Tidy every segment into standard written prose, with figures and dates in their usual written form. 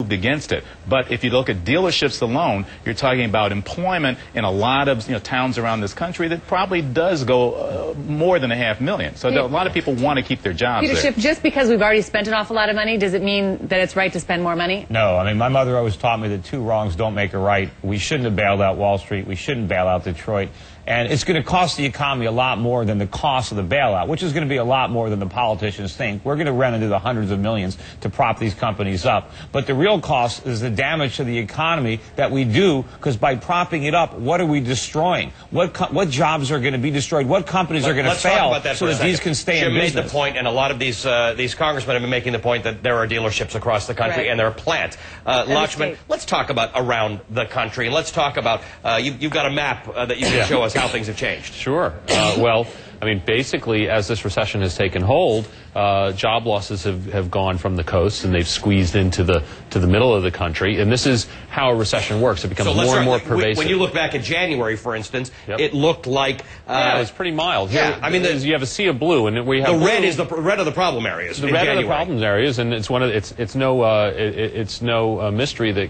moved against it. But if you look at dealerships alone, you're talking about employment in a lot of towns around this country that probably does go more than 500,000. So a lot of people want to keep their jobs there. Schiff, just because we've already spent an awful lot of money, does it mean that it's right to spend more money? No. I mean, my mother always taught me that two wrongs don't make a right. We shouldn't have bailed out Wall Street. We shouldn't bail out Detroit. And it's going to cost the economy a lot more than the cost of the bailout, which is going to be a lot more than the politicians think. We're going to run into the hundreds of millions to prop these companies up. But the real cost is the damage to the economy that we do, because by propping it up, what are we destroying? What jobs are going to be destroyed? What companies are going to fail so that these can stay in business? Jim made the point, and a lot of these congressmen have been making the point that there are dealerships across the country and there are plants. Lachman, let's talk about around the country, and let's talk about, you've got a map that you can show us how things have changed. Sure. Well, I mean, basically, as this recession has taken hold, job losses have gone from the coast, and they've squeezed into the middle of the country. And this is how a recession works. It becomes more and more pervasive. When you look back at January, for instance, it looked like it was pretty mild. Yeah, I mean, you have a sea of blue, and we have the red is the red of the problem areas. The red of the problem areas, and it's no mystery that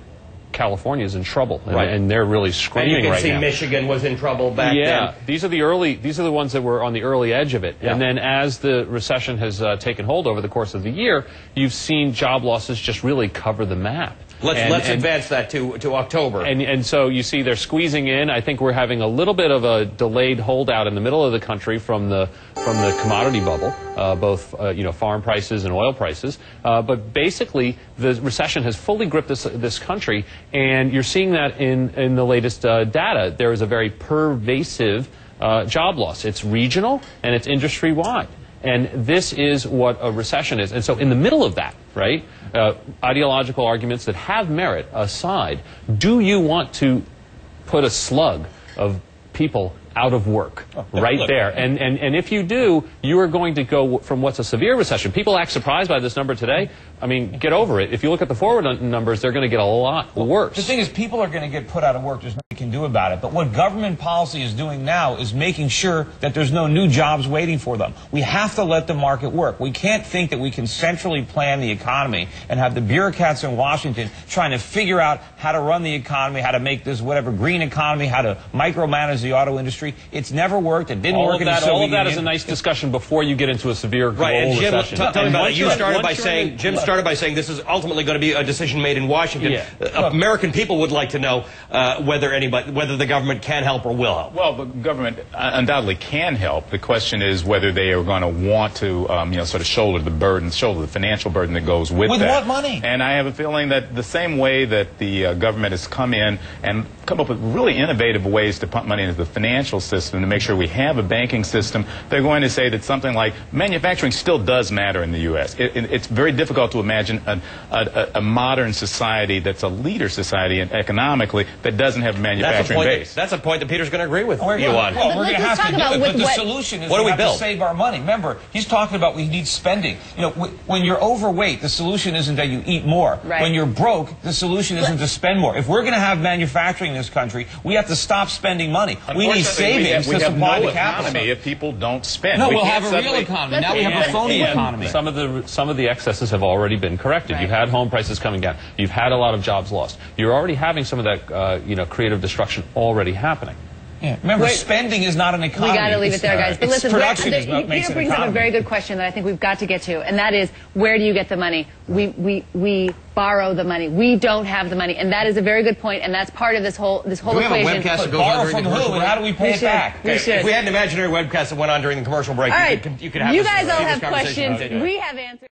California is in trouble, and they're really screaming right now. And you can see Michigan was in trouble back then. Yeah, these are the ones that were on the early edge of it. Yeah. And then as the recession has taken hold over the course of the year, you've seen job losses just really cover the map. Let's advance that to October. And so you see they're squeezing in. I think we're having a little bit of a delayed holdout in the middle of the country from the commodity bubble, both farm prices and oil prices. But basically, the recession has fully gripped this country, and you're seeing that in the latest data. There is a very pervasive job loss. It's regional and it's industry-wide. And this is what a recession is. And so in the middle of that, right, ideological arguments that have merit aside, do you want to put a slug of people out of work right there? And if you do, you are going to go from what's a severe recession. People act surprised by this number today. I mean, get over it. If you look at the forward numbers, they're going to get a lot worse. The thing is, people are going to get put out of work. There's nothing we can do about it. But what government policy is doing now is making sure that there's no new jobs waiting for them. We have to let the market work. We can't think that we can centrally plan the economy and have the bureaucrats in Washington trying to figure out how to run the economy, how to make this whatever green economy, how to micromanage the auto industry. It's never worked. It didn't work in the Soviet Union. All of that is a nice discussion before you get into a severe global recession. Tell me about it. You started by saying, Jim started by saying this is ultimately going to be a decision made in Washington. Yeah. American people would like to know whether the government can help or will help. Well, the government undoubtedly can help. The question is whether they are going to want to, sort of shoulder the financial burden that goes with that. With what money? And I have a feeling that the same way that the government has come in and come up with really innovative ways to pump money into the financial system to make sure we have a banking system, they're going to say that something like manufacturing still does matter in the U.S. It's very difficult to imagine a modern society that's a leader society and economically that doesn't have a manufacturing base. That's a point that Peter's going to agree with you on. Well, we're going to have to do it, but the solution is we have to save our money. Remember, he's talking about we need spending. When you're overweight, the solution isn't that you eat more. Right. When you're broke, the solution isn't to spend more. If we're going to have manufacturing in this country, we have to stop spending money. We need savings to supply the capital. If people don't spend. No, we'll have a real economy. Now we have a phony economy. Some of the excesses have already been corrected. Right. You've had home prices coming down. You've had a lot of jobs lost. You're already having some of that creative destruction already happening. Yeah. Remember, spending is not an economy. We got to leave it there, guys. But listen, production is what makes Peter brings up a very good question that I think we've got to get to, and that is, where do you get the money? We borrow the money. We don't have the money, and that is a very good point, and that's part of this whole equation. Do we have a webcast that goes on during the commercial break? How do we pay it back? If we had an imaginary webcast that went on during the commercial break, all right, you could have you guys all have questions. We have answers.